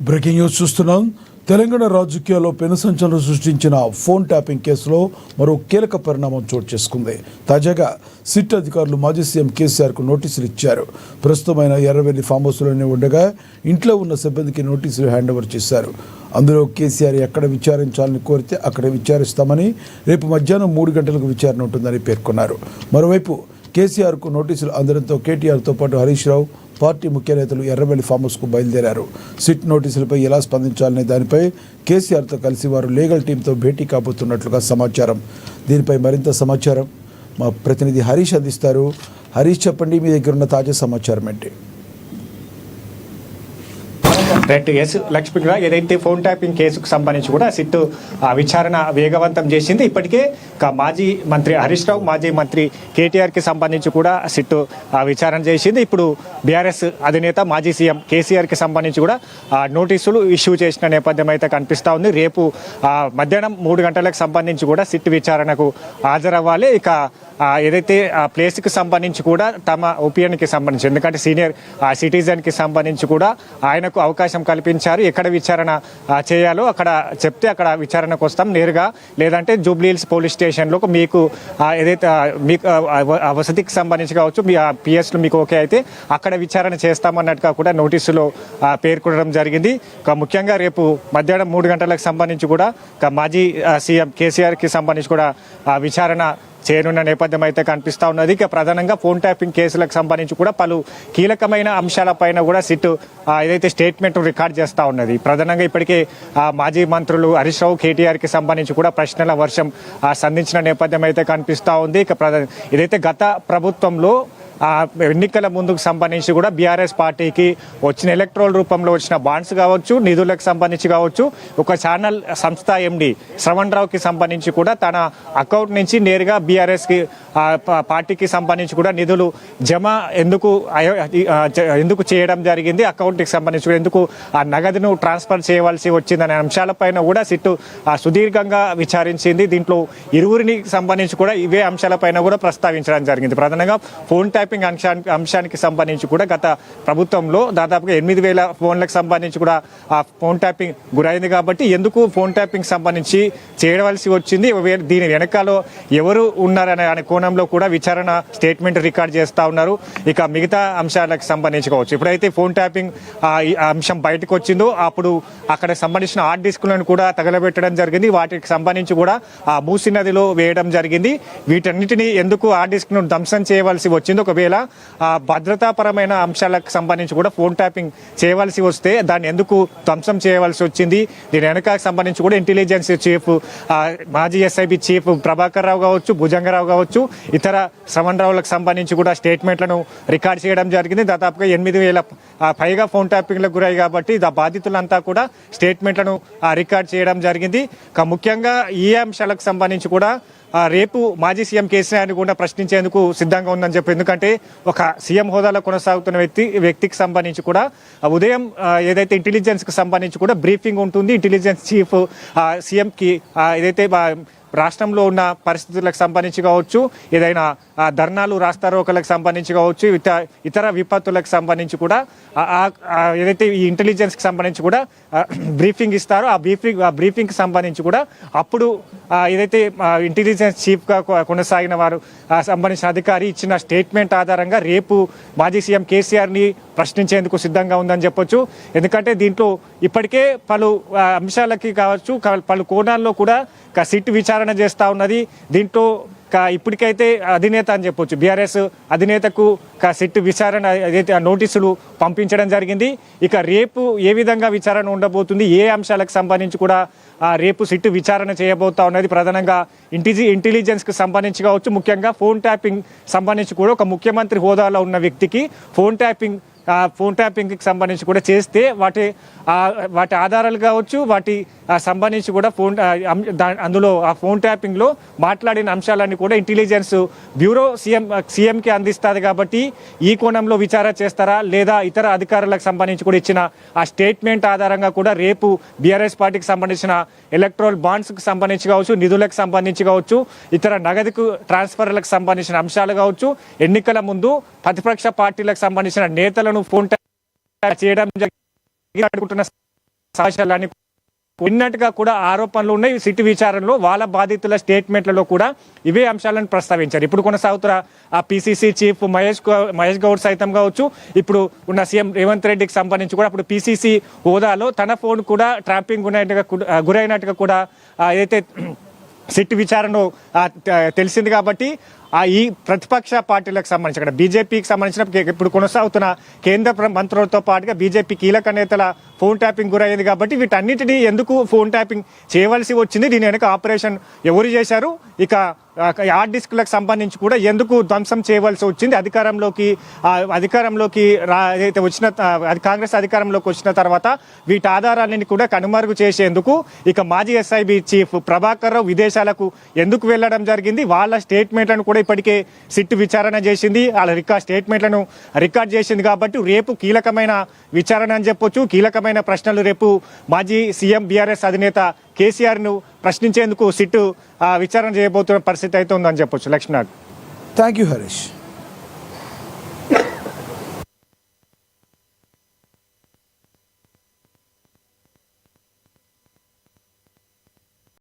Breaking news చూస్తున్నాం. తెలంగాణ రాజకీయాల్లో పెనుసంచలనం సృష్టించిన ఫోన్ ట్యాపింగ్ కేసులో మరో కీలక పరిణామం చోటు చేసుకుంది. తాజాగా సిట్ అధికారులు మాజీ సీఎం కేసీఆర్కు నోటీసులు ఇచ్చారు. ప్రస్తుతమైన ఎర్రవెల్లి ఫామ్ హౌస్లోనే ఉండగా ఇంట్లో ఉన్న సిబ్బందికి నోటీసులు హ్యాండ్ ఓవర్ చేశారు. అందులో కేసీఆర్ ఎక్కడ విచారించాలని కోరితే అక్కడ విచారిస్తామని, రేపు మధ్యాహ్నం 3 గంటలకు విచారణ ఉంటుందని పేర్కొన్నారు. మరోవైపు కేసీఆర్కు నోటీసులు అందడంతో కేటీఆర్తో పాటు హరీష్ రావు, పార్టీ ముఖ్య నేతలు ఎర్రవెల్లి ఫామ్ హౌస్కు బయలుదేరారు. సిట్ నోటీసులపై ఎలా స్పందించాలనే దానిపై కేసీఆర్తో కలిసి వారు లీగల్ టీంతో భేటీ కాబోతున్నట్లుగా సమాచారం. దీనిపై మరింత సమాచారం మా ప్రతినిధి హరీష్ అందిస్తారు. హరీష్, చెప్పండి, మీ దగ్గర ఉన్న తాజా సమాచారం ఏంటి? రైట్. ఎస్ లక్ష్మి, ఏదైతే ఫోన్ ట్యాపింగ్ కేసుకు సంబంధించి కూడా సిట్ విచారణ వేగవంతం చేసింది. ఇప్పటికే మాజీ మంత్రి హరీష్ రావు, మాజీ మంత్రి కేటీఆర్కి సంబంధించి కూడా సిట్ విచారణ చేసింది. ఇప్పుడు బీఆర్ఎస్ అధినేత మాజీ సీఎం కేసీఆర్కి సంబంధించి కూడా నోటీసులు ఇష్యూ చేసిన నేపథ్యం అయితే కనిపిస్తూ ఉంది. రేపు మధ్యాహ్నం 3 గంటలకు సంబంధించి కూడా సిట్ విచారణకు హాజరవ్వాలి. ఇక ఏదైతే ప్లేస్కి సంబంధించి కూడా తమ ఒపీనియన్కి సంబంధించి, ఎందుకంటే సీనియర్ సిటిజన్కి సంబంధించి కూడా ఆయనకు అవకాశం కల్పించారు. ఎక్కడ విచారణ చేయాలో అక్కడ చెప్తే అక్కడ విచారణకు వస్తాం నేరుగా, లేదంటే జూబ్లీహిల్స్ పోలీస్ స్టేషన్లో మీకు ఏదైతే మీకు వసతికి సంబంధించి కావచ్చు, మీ పిఎస్లు మీకు ఓకే అయితే అక్కడ విచారణ చేస్తామన్నట్టుగా కూడా నోటీసులో పేర్కొనడం జరిగింది. ముఖ్యంగా రేపు మధ్యాహ్నం 3 గంటలకు సంబంధించి కూడా మాజీ సీఎం కేసీఆర్కి సంబంధించి కూడా విచారణ చేరున్న నేపథ్యం అయితే కనిపిస్తూ ఉన్నది. ఇక ప్రధానంగా ఫోన్ ట్యాపింగ్ కేసులకు సంబంధించి కూడా పలు కీలకమైన అంశాలపైన కూడా సిట్ ఏదైతే స్టేట్మెంట్ రికార్డ్ చేస్తూ ఉన్నది. ప్రధానంగా ఇప్పటికే మాజీ మంత్రులు హరీష్ రావు, కేటీఆర్కి సంబంధించి కూడా ప్రశ్నల వర్షం సంధించిన నేపథ్యం అయితే కనిపిస్తూ ఉంది. ఇక ఏదైతే గత ప్రభుత్వంలో ఎన్నికల ముందుకు సంబంధించి కూడా బీఆర్ఎస్ పార్టీకి వచ్చిన ఎలక్ట్రల్ రూపంలో వచ్చిన బాండ్స్ కావచ్చు, నిధులకు సంబంధించి కావచ్చు, ఒక ఛానల్ సంస్థ ఎండి శ్రవణ్ రావుకి సంబంధించి కూడా తన అకౌంట్ నుంచి నేరుగా బీఆర్ఎస్కి పార్టీకి సంబంధించి కూడా నిధులు జమ ఎందుకు చేయడం జరిగింది, అకౌంట్కి సంబంధించి కూడా ఎందుకు ఆ నగదును ట్రాన్స్ఫర్ చేయవలసి వచ్చిందనే అంశాలపైన కూడా సిట్టు సుదీర్ఘంగా విచారించింది. దీంట్లో ఇరువురిని సంబంధించి కూడా ఇవే అంశాలపైన కూడా ప్రస్తావించడం జరిగింది. ప్రధానంగా ఫోన్ ట్యాపింగ్ అంశానికి సంబంధించి కూడా గత ప్రభుత్వంలో దాదాపుగా 8,000 ఫోన్లకు సంబంధించి కూడా ఆ ఫోన్ ట్యాపింగ్ గురైంది. కాబట్టి ఎందుకు ఫోన్ ట్యాపింగ్ సంబంధించి చేయవలసి వచ్చింది, దీని వెనకాల ఎవరు ఉన్నారనే కోణంలో కూడా విచారణ స్టేట్మెంట్ రికార్డ్ చేస్తూ ఉన్నారు. ఇక మిగతా అంశాలకు సంబంధించి కావచ్చు, ఇప్పుడైతే ఫోన్ ట్యాపింగ్ అంశం బయటకు వచ్చిందో అప్పుడు అక్కడ సంబంధించిన హార్డ్ డిస్క్లను కూడా తగలబెట్టడం జరిగింది. వాటికి సంబంధించి కూడా ఆ మూసీ నదిలో వేయడం జరిగింది. వీటన్నిటిని ఎందుకు హార్డ్ డిస్క్ను ధ్వంసం చేయవలసి వచ్చింది, ఒకవేళ భద్రతాపరమైన అంశాలకు సంబంధించి కూడా ఫోన్ ట్యాపింగ్ చేయవలసి వస్తే దాన్ని ఎందుకు ధ్వంసం చేయవలసి వచ్చింది, దీని వెనక సంబంధించి కూడా ఇంటెలిజెన్స్ చీఫ్, మాజీ ఎస్ఐబి చీఫ్ ప్రభాకర్ రావు కావచ్చు, భుజంగరావు కావచ్చు, ఇతర శ్రవణ్ రావులకు సంబంధించి కూడా స్టేట్మెంట్లను రికార్డ్ చేయడం జరిగింది. దాదాపుగా 8,000 పైగా ఫోన్ ట్యాపింగ్లకు గురై కాబట్టి బాధితులంతా కూడా స్టేట్మెంట్లను రికార్డ్ చేయడం జరిగింది. ముఖ్యంగా ఈ అంశాలకు సంబంధించి కూడా రేపు మాజీ సీఎం కేసీఆర్ని కూడా ప్రశ్నించేందుకు సిద్ధంగా ఉందని చెప్పి, ఎందుకంటే ఒక సీఎం హోదాలో కొనసాగుతున్న వ్యక్తికి సంబంధించి కూడా ఉదయం ఏదైతే ఇంటెలిజెన్స్కి సంబంధించి కూడా బ్రీఫింగ్ ఉంటుంది. ఇంటెలిజెన్స్ చీఫ్ సీఎంకి ఏదైతే రాష్ట్రంలో ఉన్న పరిస్థితులకు సంబంధించి కావచ్చు, ఏదైనా ధర్నాలు, రాస్తారోకలకు సంబంధించి కావచ్చు, ఇతర విపత్తులకు సంబంధించి కూడా ఏదైతే ఈ ఇంటెలిజెన్స్కి సంబంధించి కూడా బ్రీఫింగ్ ఇస్తారో ఆ బ్రీఫింగ్కి సంబంధించి కూడా అప్పుడు ఏదైతే ఇంటెలిజెన్స్ చీఫ్గా కొనసాగిన వారు సంబంధించిన అధికారి ఇచ్చిన స్టేట్మెంట్ ఆధారంగా రేపు మాజీ సీఎం కేసీఆర్ని ప్రశ్నించేందుకు సిద్ధంగా ఉందని చెప్పొచ్చు. ఎందుకంటే దీంట్లో ఇప్పటికే పలు అంశాలకి కావచ్చు, పలు కోణాల్లో కూడా సిట్ విచారణ చేస్తూ ఉన్నది. దీంట్లో ఇప్పటికైతే అధినేత అని చెప్పొచ్చు, బీఆర్ఎస్ అధినేతకు సిట్ విచారణ ఏదైతే నోటీసులు పంపించడం జరిగింది. ఇక రేపు ఏ విధంగా విచారణ ఉండబోతుంది, ఏ అంశాలకు సంబంధించి కూడా రేపు సిట్ విచారణ చేయబోతా ఉన్నది. ప్రధానంగా ఇంటెలిజెన్స్కి సంబంధించి కావచ్చు, ముఖ్యంగా ఫోన్ ట్యాపింగ్ సంబంధించి కూడా ఒక ముఖ్యమంత్రి హోదాలో ఉన్న వ్యక్తికి ఫోన్ ట్యాపింగ్కి సంబంధించి కూడా చేస్తే వాటి ఆధారాలు కావచ్చు, వాటి సంబంధించి కూడా అందులో ఆ ఫోన్ ట్యాపింగ్లో మాట్లాడిన అంశాలన్నీ కూడా ఇంటెలిజెన్స్ బ్యూరో సీఎంకి అందిస్తుంది. కాబట్టి ఈ కోణంలో విచారణ చేస్తారా లేదా ఇతర అధికారులకు సంబంధించి కూడా ఇచ్చిన ఆ స్టేట్మెంట్ ఆధారంగా కూడా రేపు బీఆర్ఎస్ పార్టీకి సంబంధించిన ఎలక్ట్రల్ బాండ్స్కి సంబంధించి కావచ్చు, నిధులకు సంబంధించి కావచ్చు, ఇతర నగదుకు ట్రాన్స్ఫర్లకు సంబంధించిన అంశాలు కావచ్చు, ఎన్నికల ముందు ప్రతిపక్ష పార్టీలకు సంబంధించిన నేతలను ఫోన్ ట్యాప్ చేయడం జరిగింది. సాక్ష్యాలన్నీ ఉన్నట్టుగా కూడా ఆరోపణలు ఉన్నాయి. సిట్ విచారణలో వాళ్ళ బాధితుల స్టేట్మెంట్లలో కూడా ఇవే అంశాలను ప్రస్తావించారు. ఇప్పుడు కొనసాగుతున్న ఆ పిసిసి చీఫ్ మహేష్ గౌడ్ సైతం కావచ్చు, ఇప్పుడు ఉన్న సీఎం రేవంత్ రెడ్డికి సంబంధించి కూడా అప్పుడు పిసిసి హోదాలో తన ఫోన్ కూడా ట్రాపింగ్ గురైనట్టుగా కూడా ఏదైతే సిట్ విచారణలో తెలిసింది. కాబట్టి ఈ ప్రతిపక్ష పార్టీలకు సంబంధించి అక్కడ బీజేపీకి సంబంధించిన ఇప్పుడు కొనసాగుతున్న కేంద్ర మంత్రులతో పాటుగా బీజేపీ కీలక నేతల ఫోన్ ట్యాపింగ్ గురయ్యింది. కాబట్టి వీటన్నిటినీ ఎందుకు ఫోన్ ట్యాపింగ్ చేయవలసి వచ్చింది, దీని వెనుక ఆపరేషన్ ఎవరు చేశారు, ఇక హార్డ్ డిస్క్లకు సంబంధించి కూడా ఎందుకు ధ్వంసం చేయవలసి వచ్చింది, అధికారంలోకి ఏదైతే వచ్చిన కాంగ్రెస్ అధికారంలోకి వచ్చిన తర్వాత వీటి ఆధారాలని కూడా కనుమరుగు చేసేందుకు ఇక మాజీ ఎస్ఐబి చీఫ్ ప్రభాకర్ రావు విదేశాలకు ఎందుకు వెళ్ళడం జరిగింది, వాళ్ళ స్టేట్మెంట్లను కూడా ఇప్పటికే సిట్ విచారణ చేసింది, వాళ్ళ స్టేట్మెంట్లను రికార్డ్ చేసింది. కాబట్టి రేపు కీలకమైన విచారణ అని చెప్పొచ్చు, కీలకమైన ప్రశ్నలు రేపు మాజీ సీఎం బీఆర్ఎస్ అధినేత కేసీఆర్ను ప్రశ్నించేందుకు సిట్ విచారణ చేయబోతున్న పరిస్థితి అయితే ఉందని చెప్పొచ్చు. లక్ష్మీనాథ్. Thank you Harish.